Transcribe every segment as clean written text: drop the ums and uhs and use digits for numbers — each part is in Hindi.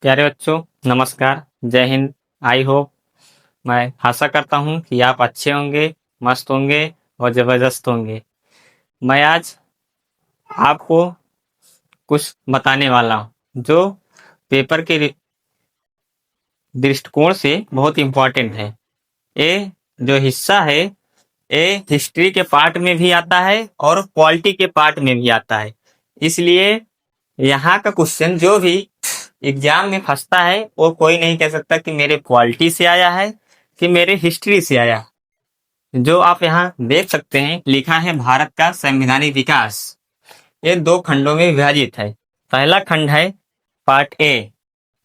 प्यारे बच्चों, नमस्कार। जय हिंद। आई होप, मैं आशा करता हूँ कि आप अच्छे होंगे, मस्त होंगे और ज़बरदस्त होंगे। मैं आज आपको कुछ बताने वाला हूँ जो पेपर के दृष्टिकोण से बहुत इम्पोर्टेंट है। ये जो हिस्सा है, ये हिस्ट्री के पार्ट में भी आता है और पॉलिटी के पार्ट में भी आता है। इसलिए यहाँ का क्वेश्चन जो भी एग्जाम में फंसता है वो कोई नहीं कह सकता कि मेरे पॉलिटी से आया है कि मेरे हिस्ट्री से आया। जो आप यहाँ देख सकते हैं, लिखा है भारत का संवैधानिक विकास। ये दो खंडों में विभाजित है। पहला खंड है part A,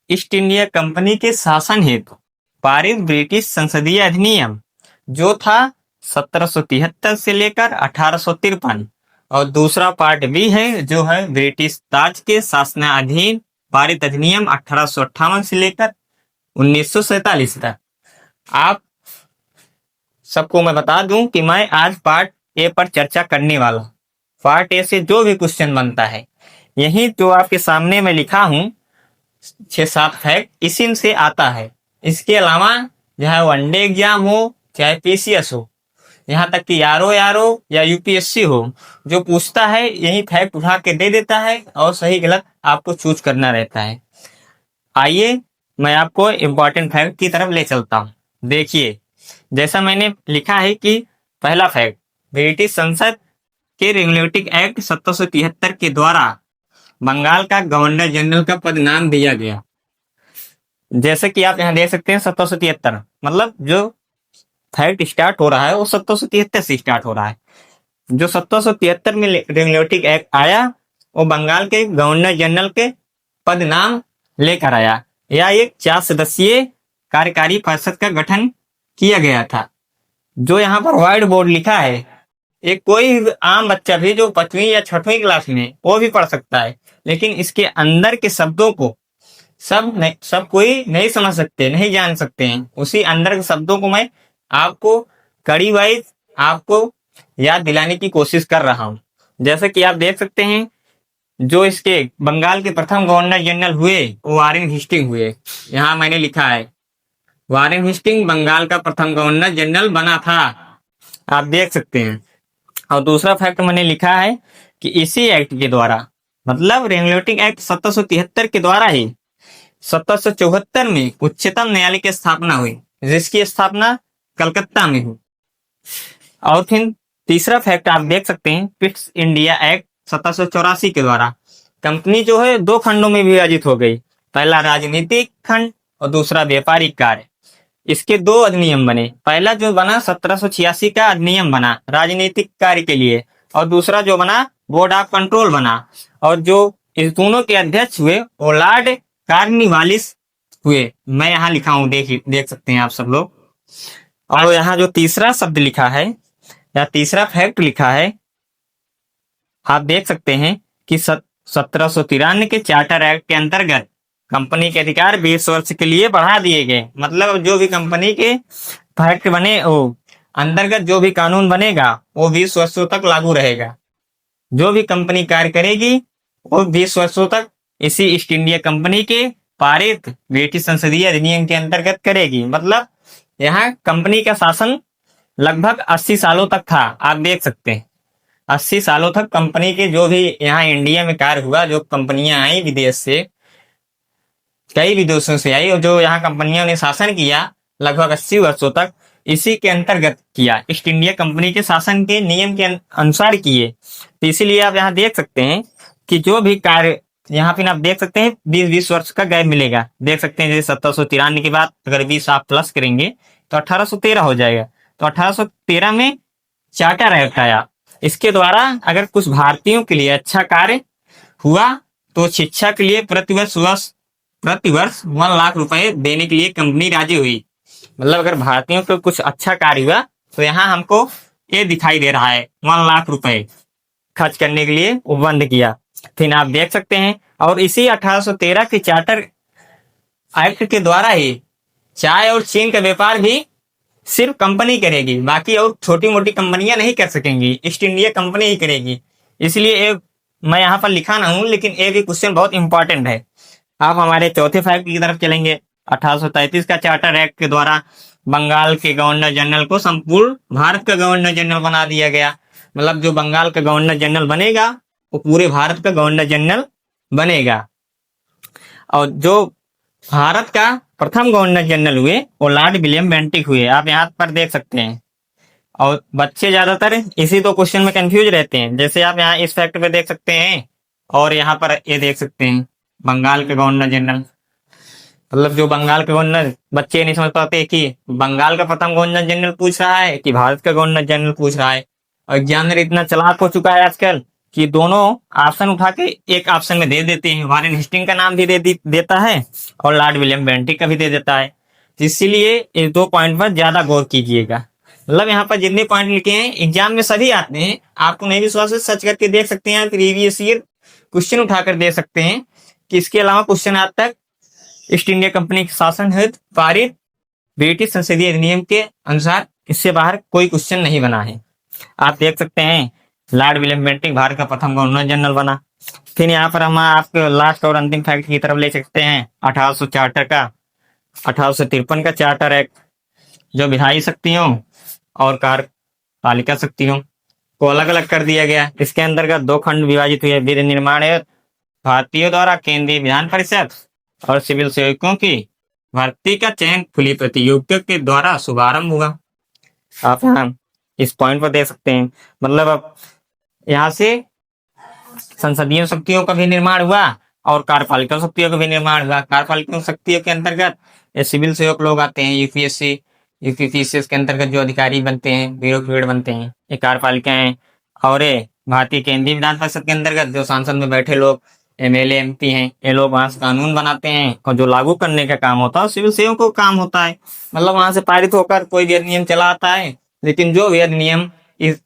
east India company के शासन हेतु पारित ब्रिटिश संसदीय अधिनियम, जो था 1773 से लेकर 1853। और दूसरा पार्ट बी है जो है ब्रिटिश ताज के शासनाधीन पारित अधिनियम 1858 से लेकर 1947 तक। आप सबको मैं बता दूं कि मैं आज पार्ट ए पर चर्चा करने वाला हूं। पार्ट ए से जो भी क्वेश्चन बनता है, यही जो आपके सामने मैं लिखा हूं 6-7 फैक्ट, इसी से आता है। इसके अलावा चाहे वनडे एग्जाम हो चाहे पीसीएस हो, यहाँ तक कि यारो या यूपीएससी हो, जो पूछता है यही फैक्ट उठा के दे देता है और सही गलत आपको चूज करना रहता है। आइए मैं आपको इम्पोर्टेंट फैक्ट की तरफ ले चलता हूँ। देखिए, जैसा मैंने लिखा है कि पहला फैक्ट, ब्रिटिश संसद के रेगुलेटिंग एक्ट 1773 के द्वारा बंगाल का गवर्नर जनरल का पद नाम दिया गया। जैसे कि आप यहाँ देख सकते हैं 1773, मतलब जो फैक्ट स्टार्ट हो रहा है वो 1773 से स्टार्ट हो रहा है। जो 1773 में रेगुलेटिंग एक्ट आया वो बंगाल के गवर्नर जनरल के पद नाम लेकर आया। या एक 4 सदस्यीय कार्यकारी परिषद का गठन किया गया था। जो यहाँ पर व्हाइट बोर्ड लिखा है, एक कोई आम बच्चा भी जो 5वीं या 6वीं क्लास में वो भी पढ़ सकता है, लेकिन इसके अंदर के शब्दों को सब कोई नहीं समझ सकते, नहीं जान सकते हैं। उसी अंदर के शब्दों को मैं आपको कड़ी वाइज आपको याद दिलाने की कोशिश कर रहा हूं। जैसे कि आप देख सकते हैं, जो इसके बंगाल के प्रथम गवर्नर जनरल हुए वो वारेन हेस्टिंग हुए। यहाँ मैंने लिखा है वारेन हेस्टिंग बंगाल का प्रथम गवर्नर जनरल बना था, आप देख सकते हैं। और दूसरा फैक्ट मैंने लिखा है कि इसी एक्ट के द्वारा, मतलब रेगुलेटिंग एक्ट 1773 के द्वारा ही 1774 में उच्चतम न्यायालय की स्थापना हुई, जिसकी स्थापना कलकत्ता में हुई। और फिर तीसरा फैक्ट आप देख सकते हैं, पिट्स इंडिया एक्ट 1784 के द्वारा कंपनी जो है 2 खंडों में विभाजित हो गई। पहला राजनीतिक खंड और दूसरा व्यापारिक कार्य। इसके 2 अधिनियम बने। पहला जो बना 1786 का अधिनियम बना राजनीतिक कार्य के लिए, और दूसरा जो बना बोर्ड ऑफ कंट्रोल बना। और जो इस दोनों के अध्यक्ष हुए वो लॉर्ड कार्नवालिस हुए। मैं यहाँ लिखा हूँ, देख सकते हैं आप सब लोग। और यहाँ जो तीसरा शब्द लिखा है या तीसरा फैक्ट लिखा है, आप देख सकते हैं कि 1793 के चार्टर एक्ट के अंतर्गत कंपनी के अधिकार 20 वर्ष के लिए बढ़ा दिए गए। मतलब जो भी कंपनी के फैक्ट बने, वो अंतर्गत जो भी कानून बनेगा वो 20 वर्षों तक लागू रहेगा। जो भी कंपनी कार्य करेगी वो 20 वर्षों तक इसी ईस्ट इंडिया कंपनी के पारित ब्रिटिश संसदीय अधिनियम के अंतर्गत करेगी। मतलब यहाँ कंपनी का शासन लगभग 80 सालों तक था। आप देख सकते हैं 80 सालों तक कंपनी के जो भी यहाँ इंडिया में कार्य हुआ, जो कंपनियां आई विदेश से, कई विदेशों से आई, और जो यहाँ कंपनियों ने शासन किया लगभग 80 वर्षों तक, इसी के अंतर्गत किया, ईस्ट इंडिया कंपनी के शासन के नियम के अनुसार किए। तो इसीलिए आप यहाँ देख सकते हैं कि जो भी कार्य यहाँ पे आप देख सकते हैं 20-20 वर्ष का गैप मिलेगा। देख सकते हैं जैसे 1793 के बाद अगर 20 आप प्लस करेंगे तो 1813 हो जाएगा। तो 1813 में चार्टर एक्ट आया। इसके द्वारा अगर कुछ भारतीयों के लिए अच्छा कार्य हुआ तो शिक्षा के लिए प्रतिवर्ष 1 लाख रुपए देने के लिए कंपनी राजी हुई। मतलब अगर भारतीयों को कुछ अच्छा कार्य हुआ तो यहाँ हमको ये दिखाई दे रहा है 1 लाख रुपए खर्च करने के लिए वो बंद किया। फिर आप देख सकते हैं, और इसी 1813 के चार्टर एक्ट के द्वारा ही चाय और चीन का व्यापार भी सिर्फ कंपनी करेगी, बाकी और छोटी मोटी कंपनियां नहीं कर सकेंगी, ईस्ट इंडिया कंपनी ही करेगी। इसलिए मैं यहाँ पर लिखा ना हूं, लेकिन ये भी क्वेश्चन बहुत इंपॉर्टेंट है। आप हमारे चौथे फैक्ट की तरफ चलेंगे। 1833 का चार्टर एक्ट के द्वारा बंगाल के गवर्नर जनरल को संपूर्ण भारत का गवर्नर जनरल बना दिया गया। मतलब जो बंगाल का गवर्नर जनरल बनेगा वो पूरे भारत का गवर्नर जनरल बनेगा। और जो भारत का प्रथम गवर्नर जनरल हुए वो लॉर्ड विलियम बेंटिक हुए, आप यहाँ पर देख सकते हैं। और बच्चे ज्यादातर इसी तो क्वेश्चन में कंफ्यूज रहते हैं। जैसे आप यहाँ इस फैक्ट पे देख सकते हैं और यहाँ पर ये देख सकते हैं बंगाल के गवर्नर जनरल। मतलब जो बंगाल के गवर्नर, बच्चे नहीं समझ पाते कि बंगाल का प्रथम गवर्नर जनरल पूछ रहा है कि भारत का गवर्नर जनरल पूछ रहा है। और एग्जामिनर इतना चालाक हो चुका है आजकल कि दोनों ऑप्शन उठा के एक ऑप्शन में दे देते हैं। वॉरेन हेस्टिंग का नाम भी देता है और लॉर्ड विलियम बेंटिक का भी दे देता है। इसीलिए इस 2 पॉइंट पर ज्यादा गौर कीजिएगा। मतलब यहाँ पर जितने पॉइंट लिखे हैं एग्जाम में सभी आते हैं। आपको नहीं विश्वास है सर्च करके देख सकते हैं, प्रीवियस ईयर क्वेश्चन उठाकर दे सकते हैं कि इसके अलावा क्वेश्चन आज तक ईस्ट इंडिया कंपनी के शासन हेतु पारित ब्रिटिश संसदीय अधिनियम के अनुसार इससे बाहर कोई क्वेश्चन नहीं बना है। आप देख सकते हैं लॉर्ड विलियम बेंटिक भारत का प्रथम गवर्नर जनरल बना। फिर यहाँ पर हम आपको लास्ट और अंतिम फैक्ट की तरफ ले सकते हैं 1853 का चार्टर एक्ट, जो विधायी शक्तियों और कार्यपालिका शक्तियों को अलग अलग कर दिया गया। इसके अंतर्गत 2 खंड विभाजित हुए। विधि निर्माण भारतीयों द्वारा केंद्रीय विधान परिषद और सिविल सेवकों की भर्ती का चयन खुली प्रतियोगिता के द्वारा शुभारंभ हुआ। आप यहाँ इस पॉइंट पर देख सकते हैं। मतलब अब यहाँ से संसदीय शक्तियों का भी निर्माण हुआ और कार्यपालिका शक्तियों का भी निर्माण हुआ। कार्यपालिका शक्तियों के अंतर्गत ये सिविल सेवक लोग आते हैं, यूपीएससी यूपीपीसीएस के अंतर्गत जो अधिकारी बनते हैं, ब्यूरोक्रेट बनते हैं, ये कार्यपालिका है। और ये भारतीय केंद्रीय विधान परिषद के अंतर्गत जो सांसद में बैठे लोग एमएलए एमपी हैं, ये लोग वहां से कानून बनाते हैं और जो लागू करने का काम होता है सिविल सेवकों का काम होता है। मतलब वहां से पारित होकर कोई भी अधिनियम चला आता है, लेकिन जो भी अधिनियम इस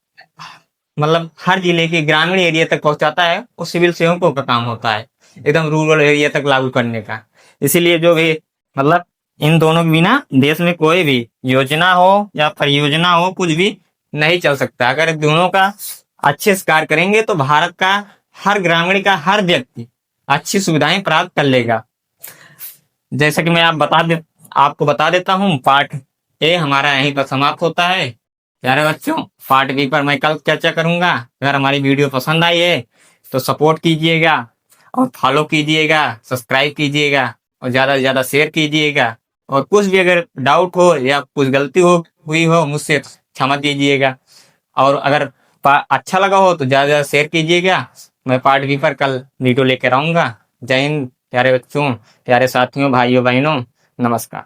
मतलब हर जिले के ग्रामीण एरिया तक पहुंचाता है वो सिविल सेवकों का काम होता है, एकदम रूरल एरिया तक लागू करने का। इसीलिए जो भी मतलब इन दोनों के बिना देश में कोई भी योजना हो या परियोजना हो कुछ भी नहीं चल सकता। अगर दोनों का अच्छे से कार्य करेंगे तो भारत का हर ग्रामीण का हर व्यक्ति अच्छी सुविधाएं प्राप्त कर लेगा। जैसा कि मैं आपको बता देता हूँ, पार्ट ए हमारा यहीं पर समाप्त होता है। प्यारे बच्चों, पार्ट बी पर मैं कल चर्चा करूंगा। अगर हमारी वीडियो पसंद आई है तो सपोर्ट कीजिएगा और फॉलो कीजिएगा, सब्सक्राइब कीजिएगा और ज़्यादा से ज़्यादा शेयर कीजिएगा। और कुछ भी अगर डाउट हो या कुछ गलती हुई हो मुझसे क्षमा दीजिएगा। और अगर अच्छा लगा हो तो ज़्यादा से ज़्यादा शेयर कीजिएगा। मैं पार्ट बी पर कल वीडियो लेकर आऊँगा। जय हिंद प्यारे बच्चों, प्यारे साथियों, भाइयों बहनों, नमस्कार।